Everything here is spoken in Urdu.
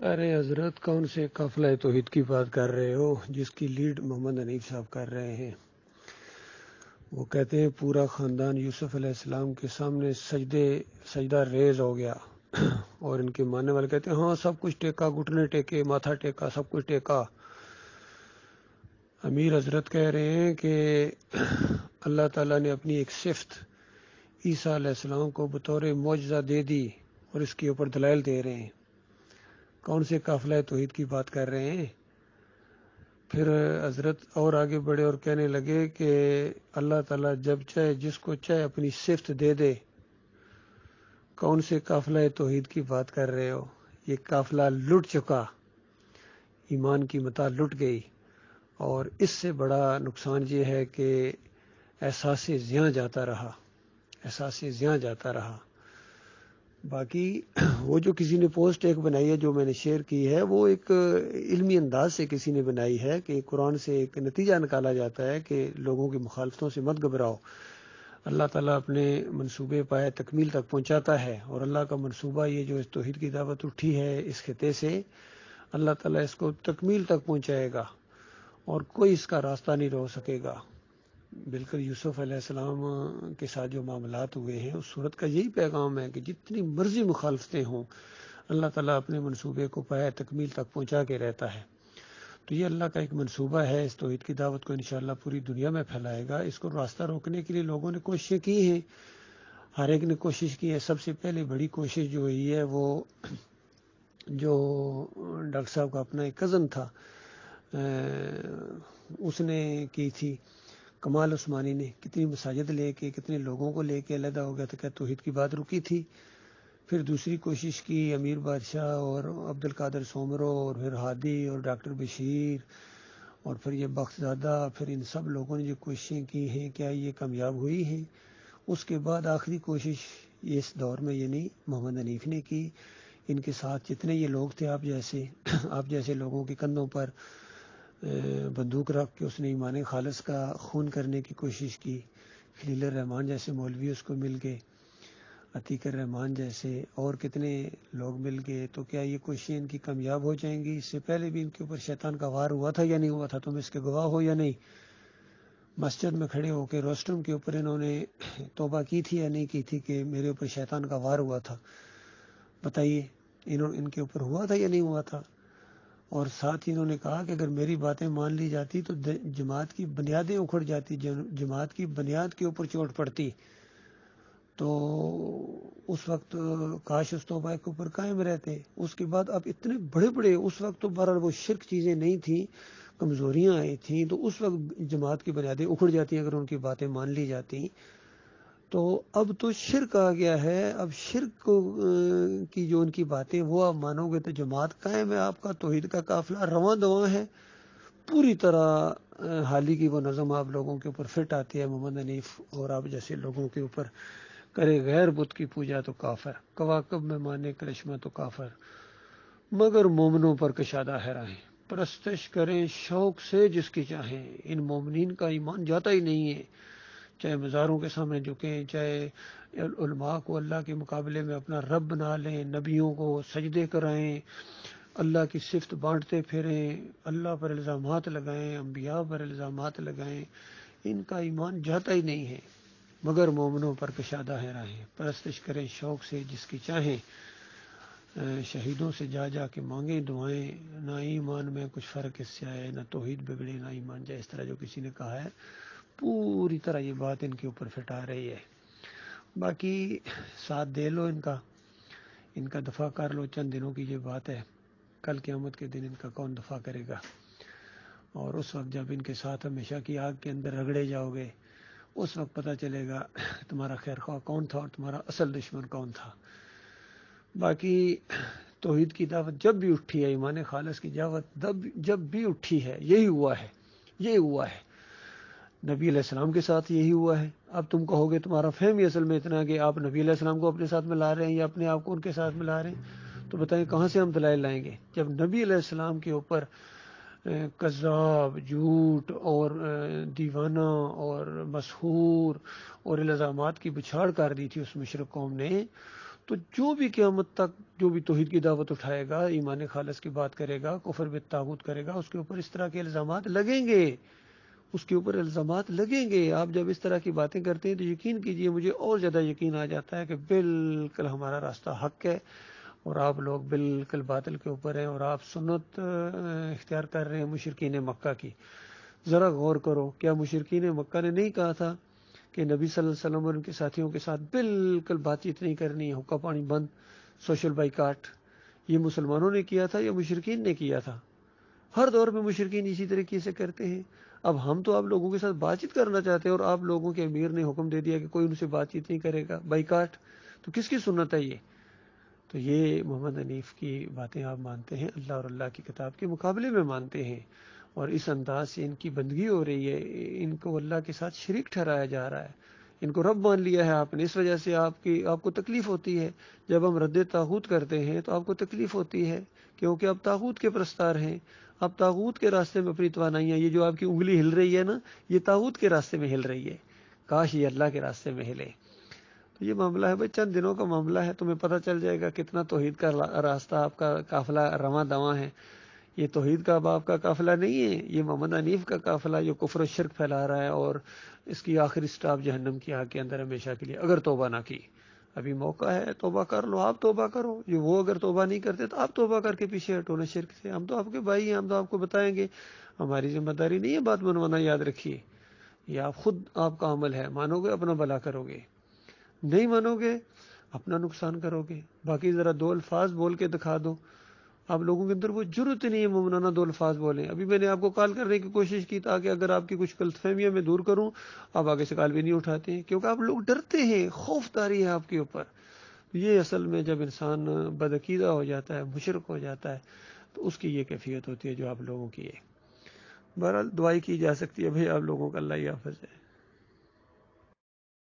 ارے حضرت، کون سے قافلہ توحید کی بات کر رہے ہو جس کی لیڈ محمد حنیف صاحب کر رہے ہیں؟ وہ کہتے ہیں پورا خاندان یوسف علیہ السلام کے سامنے سجدہ ریز ہو گیا اور ان کے ماننے والے کہتے ہیں ہاں سب کچھ ٹیکا، گھٹنے ٹیکے، ماتھا ٹیکا، سب کچھ ٹیکا۔ امیر حضرت کہہ رہے ہیں کہ اللہ تعالیٰ نے اپنی ایک صفت عیسیٰ علیہ السلام کو بطور معجزہ دے دی اور اس کے اوپر دلائل دے رہے ہیں۔ کون سے قافلہ توحید کی بات کر رہے ہیں؟ پھر حضرت اور آگے بڑھے اور کہنے لگے کہ اللہ تعالیٰ جب چاہے جس کو چاہے اپنی صفت دے دے۔ کون سے قافلہ توحید کی بات کر رہے ہو؟ یہ قافلہ لٹ چکا، ایمان کی متاع لٹ گئی، اور اس سے بڑا نقصان یہ ہے کہ احساس زیاں جاتا رہا، احساس زیاں جاتا رہا۔ باقی وہ جو کسی نے پوسٹ ایک بنائی ہے جو میں نے شیئر کی ہے، وہ ایک علمی انداز سے کسی نے بنائی ہے کہ قرآن سے ایک نتیجہ نکالا جاتا ہے کہ لوگوں کی مخالفتوں سے مت گھبراؤ، اللہ تعالیٰ اپنے منصوبے پائے تکمیل تک پہنچاتا ہے، اور اللہ کا منصوبہ یہ جو اس توحید کی دعوت اٹھی ہے اس خطے سے، اللہ تعالیٰ اس کو تکمیل تک پہنچائے گا اور کوئی اس کا راستہ نہیں روک سکے گا۔ بالکل یوسف علیہ السلام کے ساتھ جو معاملات ہوئے ہیں اس صورت کا یہی پیغام ہے کہ جتنی مرضی مخالفتیں ہوں، اللہ تعالیٰ اپنے منصوبے کو پایہ تکمیل تک پہنچا کے رہتا ہے۔ تو یہ اللہ کا ایک منصوبہ ہے، اس توحید کی دعوت کو انشاءاللہ پوری دنیا میں پھیلائے گا۔ اس کو راستہ روکنے کے لیے لوگوں نے کوششیں کی ہیں، ہر ایک نے کوشش کی ہے۔ سب سے پہلے بڑی کوشش جو ہوئی ہے وہ جو ڈاکٹر صاحب کا اپنا ایک کزن تھا اس نے کی تھی، کمال عثمانی نے، کتنی مساجد لے کے، کتنے لوگوں کو لے کے علیحدہ ہو گیا تھا کہ توحید کی بات رکی تھی۔ پھر دوسری کوشش کی امیر بادشاہ اور عبد القادر سومرو اور پھر ہادی اور ڈاکٹر بشیر اور پھر یہ بخت زادہ، پھر ان سب لوگوں نے جو کوششیں کی ہیں کیا یہ کامیاب ہوئی ہیں؟ اس کے بعد آخری کوشش اس دور میں یعنی محمد حنیف نے کی۔ ان کے ساتھ جتنے یہ لوگ تھے آپ جیسے لوگوں کے کندھوں پر بندوق رکھ کے اس نے ایمان خالص کا خون کرنے کی کوشش کی۔ خلیل الرحمان جیسے مولوی اس کو مل گئے، عتیق الرحمان جیسے اور کتنے لوگ مل گئے۔ تو کیا یہ کوششیں ان کی کامیاب ہو جائیں گی؟ اس سے پہلے بھی ان کے اوپر شیطان کا وار ہوا تھا یا نہیں ہوا تھا؟ تم اس کے گواہ ہو یا نہیں؟ مسجد میں کھڑے ہو کے روسٹم کے اوپر انہوں نے توبہ کی تھی یا نہیں کی تھی کہ میرے اوپر شیطان کا وار ہوا تھا؟ بتائیے، ان کے اوپر ہوا تھا یا نہیں ہوا تھا؟ اور ساتھ ہی انہوں نے کہا کہ اگر میری باتیں مان لی جاتی تو جماعت کی بنیادیں اکھڑ جاتی، جماعت کی بنیاد کے اوپر چوٹ پڑتی، تو اس وقت کاش اس توبہ کے اوپر قائم رہتے۔ اس کے بعد اب اتنے بڑے بڑے، اس وقت تو بہرحال وہ شرک چیزیں نہیں تھیں، کمزوریاں آئی تھیں، تو اس وقت جماعت کی بنیادیں اکھڑ جاتی اگر ان کی باتیں مان لی جاتی۔ تو اب تو شرک آ گیا ہے، اب شرک کی جو ان کی باتیں وہ آپ مانو گے تو جماعت قائم ہے، آپ کا توحید کا قافلہ رواں دواں ہے پوری طرح۔ حالی کی وہ نظم آپ لوگوں کے اوپر فٹ آتی ہے، محمد حنیف اور آپ جیسے لوگوں کے اوپر، کرے غیر بت کی پوجا تو کافر، کواکب میں مانے کرشمہ تو کافر، مگر مومنوں پر کشادہ ہے راہیں، پرستش کریں شوق سے جس کی چاہیں۔ ان مومنین کا ایمان جاتا ہی نہیں ہے، چاہے مزاروں کے سامنے جھکیں، چاہے علماء کو اللہ کے مقابلے میں اپنا رب بنا لیں، نبیوں کو سجدے کرائیں، اللہ کی صفت بانٹتے پھریں، اللہ پر الزامات لگائیں، انبیاء پر الزامات لگائیں، ان کا ایمان جاتا ہی نہیں ہے، مگر مومنوں پر کشادہ ہے راہیں، پرستش کریں شوق سے جس کی چاہیں، شہیدوں سے جا جا کے مانگیں دعائیں، نہ ایمان میں کچھ فرق اس سے آئے، نہ توحید بگڑے نہ ایمان جائے، اس طرح جو کسی نے کہا ہے، پوری طرح یہ بات ان کے اوپر فٹ آ رہی ہے۔ باقی ساتھ دے لو ان کا دفاع کر لو، چند دنوں کی یہ بات ہے، کل قیامت کے دن ان کا کون دفاع کرے گا؟ اور اس وقت جب ان کے ساتھ ہمیشہ کی آگ کے اندر رگڑے جاؤ گے، اس وقت پتہ چلے گا تمہارا خیر خواہ کون تھا اور تمہارا اصل دشمن کون تھا۔ باقی توحید کی دعوت جب بھی اٹھی ہے، ایمان خالص کی دعوت جب بھی اٹھی ہے، یہی ہوا ہے نبی علیہ السلام کے ساتھ یہی ہوا ہے۔ اب تم کہو گے تمہارا فہم ہی اصل میں اتنا کہ آپ نبی علیہ السلام کو اپنے ساتھ ملا رہے ہیں یا اپنے آپ کو ان کے ساتھ ملا رہے ہیں، تو بتائیں کہاں سے ہم دلائل لائیں گے جب نبی علیہ السلام کے اوپر کذاب، جھوٹ اور دیوانہ اور مسحور اور الزامات کی بچھاڑ کر دی تھی اس مشرک قوم نے؟ تو جو بھی قیامت تک جو بھی توحید کی دعوت اٹھائے گا، ایمان خالص کی بات کرے گا، کفر بالطاغوت کرے گا، اس کے اوپر اس طرح کے الزامات لگیں گے، اس کے اوپر الزامات لگیں گے۔ آپ جب اس طرح کی باتیں کرتے ہیں تو یقین کیجئے مجھے اور زیادہ یقین آ جاتا ہے کہ بالکل ہمارا راستہ حق ہے اور آپ لوگ بالکل باطل کے اوپر ہیں اور آپ سنت اختیار کر رہے ہیں مشرکین مکہ کی۔ ذرا غور کرو، کیا مشرکین مکہ نے نہیں کہا تھا کہ نبی صلی اللہ علیہ وسلم اور ان کے ساتھیوں کے ساتھ بالکل بات چیت نہیں کرنی ہے، حقہ پانی بند، سوشل بائیکاٹ؟ یہ مسلمانوں نے کیا تھا یا مشرکین نے کیا تھا؟ ہر دور میں مشرکین اسی طریقے سے کرتے ہیں۔ اب ہم تو آپ لوگوں کے ساتھ بات چیت کرنا چاہتے ہیں اور آپ لوگوں کے امیر نے حکم دے دیا کہ کوئی ان سے بات چیت نہیں کرے گا، بائیکاٹ۔ تو کس کی سنت ہے یہ؟ تو یہ محمد حنیف کی باتیں آپ مانتے ہیں، اللہ اور اللہ کی کتاب کے مقابلے میں مانتے ہیں، اور اس انداز سے ان کی بندگی ہو رہی ہے، ان کو اللہ کے ساتھ شریک ٹھہرایا جا رہا ہے، ان کو رب مان لیا ہے آپ نے۔ اس وجہ سے آپ کو تکلیف ہوتی ہے جب ہم رد طاغوت کرتے ہیں، تو آپ کو تکلیف ہوتی ہے کیونکہ آپ طاغوت کے پرستار ہیں، آپ طاغوت کے راستے میں اپنی توانائیاں، یہ جو آپ کی انگلی ہل رہی ہے نا، یہ طاغوت کے راستے میں ہل رہی ہے، کاش یہ اللہ کے راستے میں ہلے۔ تو یہ معاملہ ہے بھائی، چند دنوں کا معاملہ ہے، تمہیں پتہ چل جائے گا کتنا توحید کا راستہ آپ کا قافلہ رواں دواں ہے۔ یہ توحید کا باپ کا قافلہ نہیں ہے، یہ محمد حنیف کا قافلہ جو کفر و شرک پھیلا رہا ہے، اور اس کی آخری سٹاپ جہنم کی آگ کے اندر ہمیشہ کے لیے، اگر توبہ نہ کی۔ ابھی موقع ہے، توبہ کر لو، آپ توبہ کرو، یہ وہ اگر توبہ نہیں کرتے تو آپ توبہ کر کے پیچھے ہٹو نا شرک سے۔ ہم تو آپ کے بھائی ہیں، ہم تو آپ کو بتائیں گے، ہماری ذمہ داری نہیں ہے بات منوانا، یاد رکھیے۔ یہ آپ خود آپ کا عمل ہے، مانو گے اپنا بھلا کرو گے، نہیں مانو گے اپنا نقصان کرو گے۔ باقی ذرا دو الفاظ بول کے دکھا دو، آپ لوگوں کے اندر وہ جرت نہیں ہے مومنانہ دو الفاظ بولیں۔ ابھی میں نے آپ کو کال کرنے کی کوشش کی تاکہ اگر آپ کی کچھ غلط فہمیاں میں دور کروں، آپ آگے سے کال بھی نہیں اٹھاتے ہیں کیونکہ آپ لوگ ڈرتے ہیں، خوف داری ہے آپ کے اوپر۔ یہ اصل میں جب انسان بدعقیدہ ہو جاتا ہے، مشرک ہو جاتا ہے، تو اس کی یہ کیفیت ہوتی ہے جو آپ لوگوں کی ہے۔ بہرحال دعائی کی جا سکتی ہے بھائی آپ لوگوں کا، اللہ حافظ ہے۔